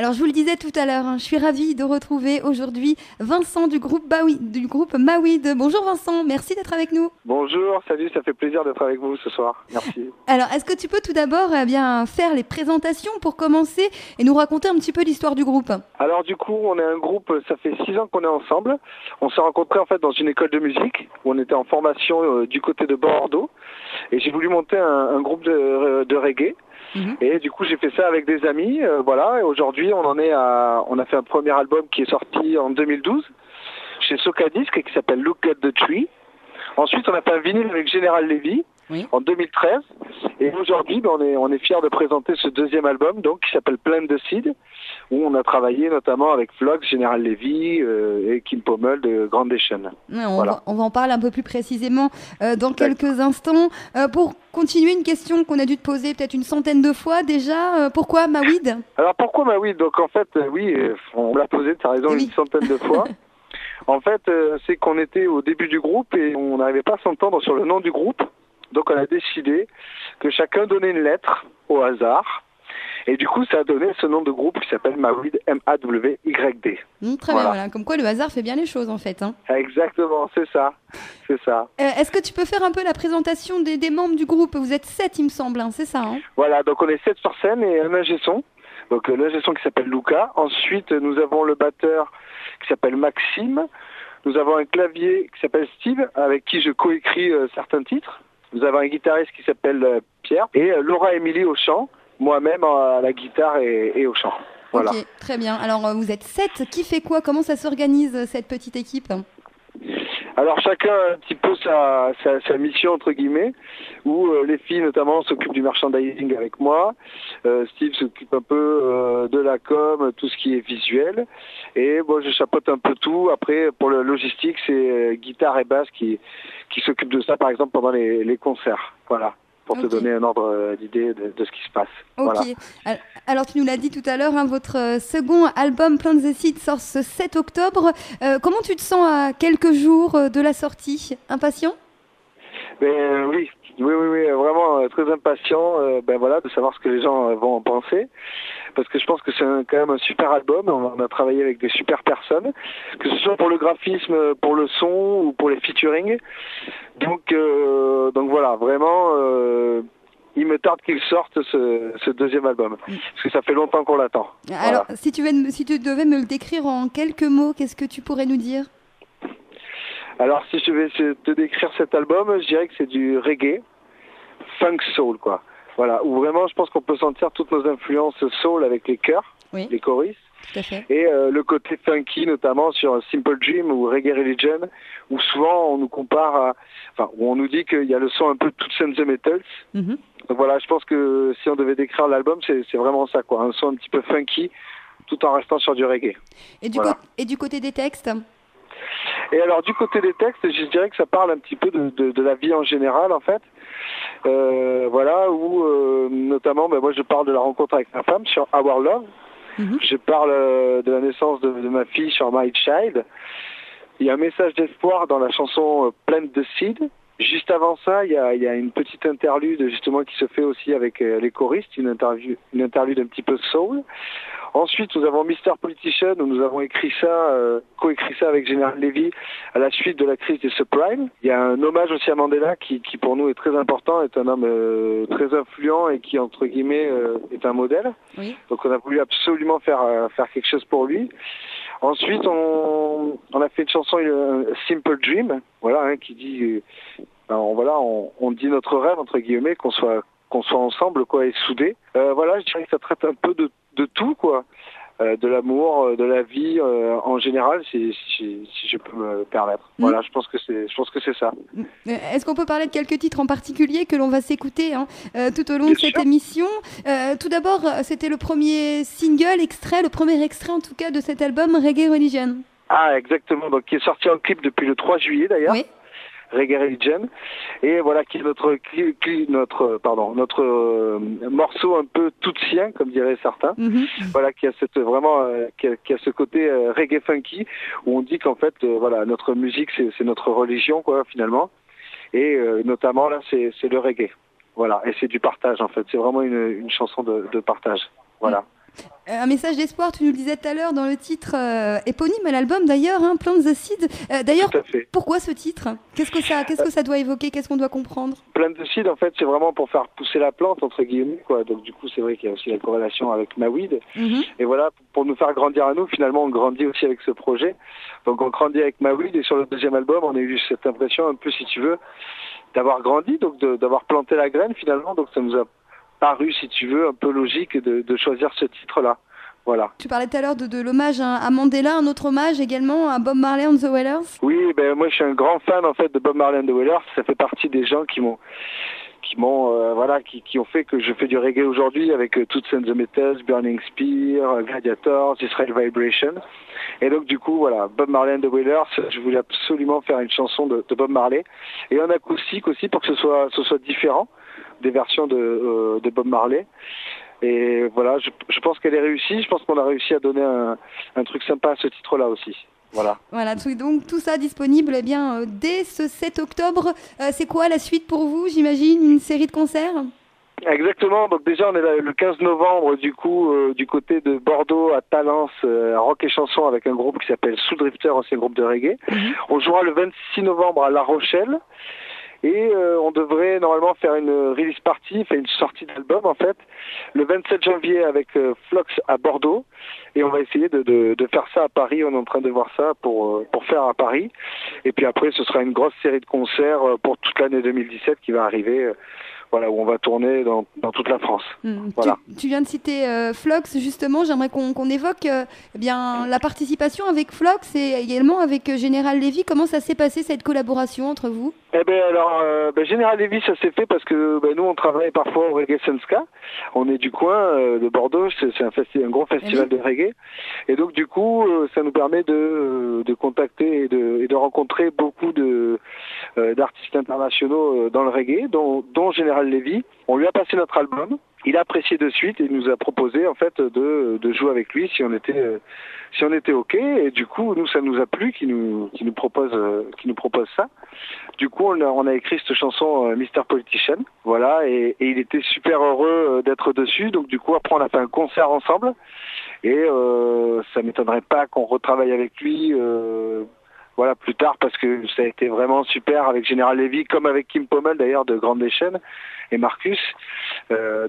Alors, je vous le disais tout à l'heure, je suis ravie de retrouver aujourd'hui Vincent du groupe Mawid. Bonjour Vincent, merci d'être avec nous. Bonjour, salut, ça fait plaisir d'être avec vous ce soir. Merci. Alors, est-ce que tu peux tout d'abord faire les présentations pour commencer et nous raconter un petit peu l'histoire du groupe? Alors du coup, on est un groupe, ça fait 6 ans qu'on est ensemble. On s'est rencontrés en fait dans une école de musique où on était en formation du côté de Bordeaux. Et j'ai voulu monter un groupe de reggae. Et du coup, j'ai fait ça avec des amis, voilà. Et aujourd'hui, on a fait un premier album qui est sorti en 2012 chez Socadisc et qui s'appelle Look at the Tree. Ensuite, on a fait un vinyle avec General Levy en 2013. Et aujourd'hui, on est fiers de présenter ce deuxième album, donc qui s'appelle Plant the Seed, où on a travaillé notamment avec Flox, General Levy et Kim Pommel de Grandation. Ouais, on va en parler un peu plus précisément dans quelques instants. Pour continuer, une question qu'on a dû te poser peut-être une centaine de fois déjà. Pourquoi Mawid? Alors pourquoi Mawid? Donc en fait, on l'a posé, tu as raison, une centaine de fois. En fait, c'est qu'on était au début du groupe et on n'arrivait pas à s'entendre sur le nom du groupe. Donc on a décidé que chacun donnait une lettre au hasard. Et du coup, ça a donné ce nom de groupe qui s'appelle Mawid, M-A-W-Y-D. Très bien, voilà. Comme quoi le hasard fait bien les choses en fait. Hein. Exactement, c'est ça. Est-ce que tu peux faire un peu la présentation des membres du groupe? Vous êtes 7 il me semble, hein, c'est ça hein? Voilà, donc on est 7 sur scène et un ingé son. Donc l'ingé son qui s'appelle Luca. Ensuite, nous avons le batteur qui s'appelle Maxime. Nous avons un clavier qui s'appelle Steve, avec qui je coécris certains titres. Nous avons un guitariste qui s'appelle Pierre. Et Laura Émilie au chant, moi-même à la guitare et au chant. Voilà. Ok, très bien. Alors vous êtes 7, qui fait quoi? Comment ça s'organise cette petite équipe? Alors chacun a un petit peu sa mission entre guillemets, où les filles notamment s'occupent du merchandising avec moi, Steve s'occupe un peu de la com, tout ce qui est visuel, et moi je chapeaute un peu tout. Après pour le logistique c'est guitare et basse qui s'occupent de ça par exemple pendant les concerts, voilà. Pour te donner un ordre d'idée de ce qui se passe. Ok. Voilà. Alors, tu nous l'as dit tout à l'heure, hein, votre second album, Plant the Seed, sort ce 7 octobre. Comment tu te sens à quelques jours de la sortie? Impatient? Oui, vraiment très impatient de savoir ce que les gens vont en penser. Parce que je pense que c'est quand même un super album. On a travaillé avec des super personnes, que ce soit pour le graphisme, pour le son ou pour les featuring. Donc voilà, vraiment, il me tarde qu'il sorte ce deuxième album. Parce que ça fait longtemps qu'on l'attend. Alors, voilà. si tu devais me le décrire en quelques mots, qu'est-ce que tu pourrais nous dire? Alors, si je vais te décrire cet album, je dirais que c'est du reggae, funk soul, quoi. Voilà, où vraiment, je pense qu'on peut sentir toutes nos influences soul avec les chœurs, les choristes. Tout à fait. Et le côté funky, notamment sur Simple Dream ou Reggae Religion, où souvent on nous compare où on nous dit qu'il y a le son un peu de Toots and the Maytals. Donc voilà, je pense que si on devait décrire l'album, c'est vraiment ça, quoi. Un son un petit peu funky, tout en restant sur du reggae. Et du côté des textes? Et alors du côté des textes, je dirais que ça parle un petit peu de la vie en général en fait. Voilà, où notamment moi je parle de la rencontre avec ma femme sur Our Love. Je parle de la naissance de ma fille sur My Child. Il y a un message d'espoir dans la chanson Plant the Seed. Juste avant ça, il y a une petite interlude justement qui se fait aussi avec les choristes, une interlude un petit peu soul. Ensuite, nous avons Mr. Politician, où nous avons coécrit ça avec General Levy à la suite de la crise des subprimes. Il y a un hommage aussi à Mandela qui pour nous est très important, est un homme très influent et qui, entre guillemets, est un modèle. Oui. Donc on a voulu absolument faire quelque chose pour lui. Ensuite, on a fait une chanson, Simple Dream, voilà, qui dit, on dit notre rêve, entre guillemets, qu'on soit ensemble, quoi, et soudés. Voilà, je dirais que ça traite un peu de tout, quoi. De l'amour, de la vie en général, si je peux me permettre. Voilà, je pense que c'est ça. Est-ce qu'on peut parler de quelques titres en particulier que l'on va s'écouter tout au long de cette émission? Tout d'abord, c'était le premier le premier extrait en tout cas de cet album Reggae Religion. Ah, exactement, donc qui est sorti en clip depuis le 3 juillet d'ailleurs. Oui. Reggae Religion, et voilà qui est notre morceau un peu toutsien, comme diraient certains. Voilà, qui a qui a ce côté reggae funky, où on dit qu'en fait notre musique c'est notre religion, quoi, finalement, et notamment là c'est le reggae. Voilà, et c'est du partage en fait, c'est vraiment une chanson de partage. Voilà. Un message d'espoir, tu nous le disais tout à l'heure dans le titre éponyme à l'album d'ailleurs, hein, Plant the Seed. D'ailleurs, pourquoi ce titre? Qu'est-ce que ça doit évoquer? Qu'est-ce qu'on doit comprendre? Plant the Seed, en fait, c'est vraiment pour faire pousser la plante, entre guillemets, quoi. Donc du coup, c'est vrai qu'il y a aussi la corrélation avec Maweed. Et voilà, pour nous faire grandir à nous, finalement, on grandit aussi avec ce projet. Donc on grandit avec Maweed, et sur le deuxième album, on a eu cette impression, un peu, si tu veux, d'avoir grandi, donc d'avoir planté la graine, finalement. Donc ça nous a paru, si tu veux, un peu logique de choisir ce titre-là. Voilà. Tu parlais tout à l'heure de l'hommage à Mandela, un autre hommage également à Bob Marley and the Wailers. Oui, ben moi je suis un grand fan en fait de Bob Marley and the Wailers. Ça fait partie des gens qui ont fait que je fais du reggae aujourd'hui avec Toots and the Maytals, Burning Spear, Gladiators, Israel Vibration. Et donc du coup voilà, Bob Marley and the Wailers, je voulais absolument faire une chanson de Bob Marley et en acoustique aussi pour que ce soit différent des versions de Bob Marley. Et voilà, je pense qu'elle est réussie. Je pense qu'on a réussi à donner un truc sympa à ce titre-là aussi. Voilà. Voilà, donc tout ça disponible dès ce 7 octobre. C'est quoi la suite pour vous? J'imagine une série de concerts? Exactement. Donc déjà, on est là le 15 novembre du coup du côté de Bordeaux à Talence, à Rock et Chanson avec un groupe qui s'appelle Soul Drifter, ancien groupe de reggae. On jouera le 26 novembre à La Rochelle. Et on devrait normalement faire une release party, une sortie d'album en fait, le 27 janvier avec Flox à Bordeaux. Et on va essayer de faire ça à Paris. On est en train de voir ça pour faire à Paris. Et puis après, ce sera une grosse série de concerts pour toute l'année 2017 qui va arriver. Voilà, où on va tourner dans toute la France. Voilà. Tu viens de citer Flox, justement. J'aimerais qu'on évoque la participation avec Flox et également avec Général Lévy. Comment ça s'est passé cette collaboration entre vous? Eh ben alors, Général Lévy, ça s'est fait parce que nous, on travaille parfois au Reggae Senska. On est du coin de Bordeaux, c'est un gros festival de reggae. Et donc, du coup, ça nous permet de contacter et de rencontrer beaucoup d'artistes internationaux dans le reggae, dont Général Lévy. On lui a passé notre album. Il a apprécié de suite et il nous a proposé en fait de jouer avec lui si on était ok. Et du coup, nous, ça nous a plu qu'il nous propose ça. Du coup, on a écrit cette chanson Mr. Politician. Voilà, et il était super heureux d'être dessus. Donc du coup, après, on a fait un concert ensemble. Et ça m'étonnerait pas qu'on retravaille avec lui. Voilà, plus tard, parce que ça a été vraiment super avec Général Lévy, comme avec Kim Pommel d'ailleurs de Grande Chaîne et Marcus.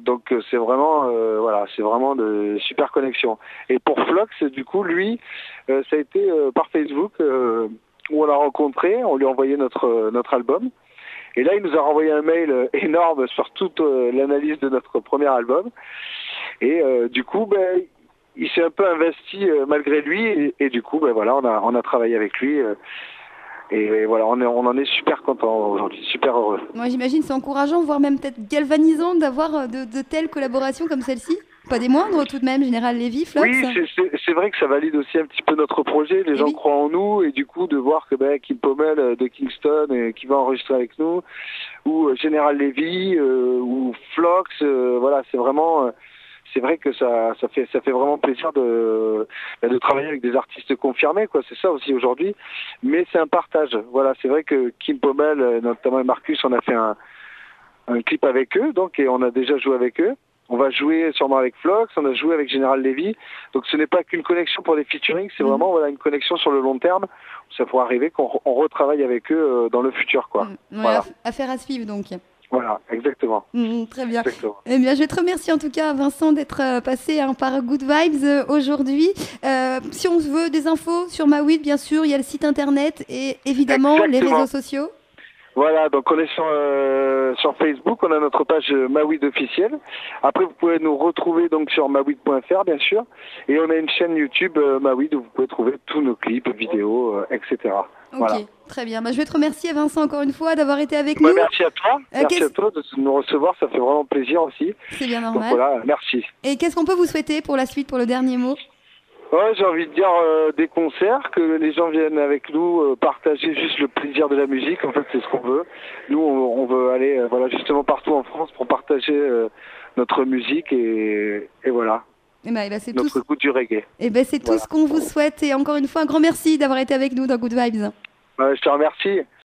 Donc c'est vraiment c'est vraiment de super connexions. Et pour Flox, du coup, lui, ça a été par Facebook où on l'a rencontré, on lui a envoyé notre album. Et là, il nous a renvoyé un mail énorme sur toute l'analyse de notre premier album. Et du coup, il s'est un peu investi malgré lui et du coup on a travaillé avec lui et voilà, on en est super content aujourd'hui, super heureux. Moi j'imagine c'est encourageant, voire même peut-être galvanisant d'avoir de telles collaborations comme celle-ci. Pas des moindres tout de même, Général Lévy, Flox. Oui, c'est vrai que ça valide aussi un petit peu notre projet, les gens croient en nous et du coup de voir que Kim Pommel de Kingston qui va enregistrer avec nous, ou Général Lévy ou Flox, voilà, c'est vraiment... C'est vrai que ça fait vraiment plaisir de travailler avec des artistes confirmés, quoi. C'est ça aussi aujourd'hui. Mais c'est un partage. Voilà, c'est vrai que Kim Pommel, notamment et Marcus, on a fait un clip avec eux, donc, et on a déjà joué avec eux. On va jouer sûrement avec Flox, on a joué avec Général Lévy. Donc ce n'est pas qu'une connexion pour des featuring, c'est vraiment une connexion sur le long terme. Ça pourrait arriver qu'on retravaille avec eux dans le futur, quoi. Voilà. Affaire à suivre donc. Voilà, exactement. Très bien. Exactement. Eh bien, je vais te remercier en tout cas, Vincent, d'être passé par Good Vibes aujourd'hui. Si on veut des infos sur Maweed, bien sûr, il y a le site internet et évidemment les réseaux sociaux. Voilà, donc on est sur Facebook, on a notre page Maweed officielle. Après, vous pouvez nous retrouver donc sur maweed.fr, bien sûr. Et on a une chaîne YouTube Maweed où vous pouvez trouver tous nos clips, vidéos, etc. Ok, voilà. Très bien. Je vais te remercier, Vincent, encore une fois, d'avoir été avec nous. Merci à toi. Merci à toi de nous recevoir. Ça fait vraiment plaisir aussi. C'est bien normal. Donc voilà, merci. Et qu'est-ce qu'on peut vous souhaiter pour la suite, pour le dernier mot? J'ai envie de dire des concerts, que les gens viennent avec nous partager juste le plaisir de la musique. En fait, c'est ce qu'on veut. Nous, on veut aller justement partout en France pour partager notre musique et voilà. C'est notre goût du reggae. C'est tout ce qu'on vous souhaite. Et encore une fois, un grand merci d'avoir été avec nous dans Good Vibes. Je te remercie.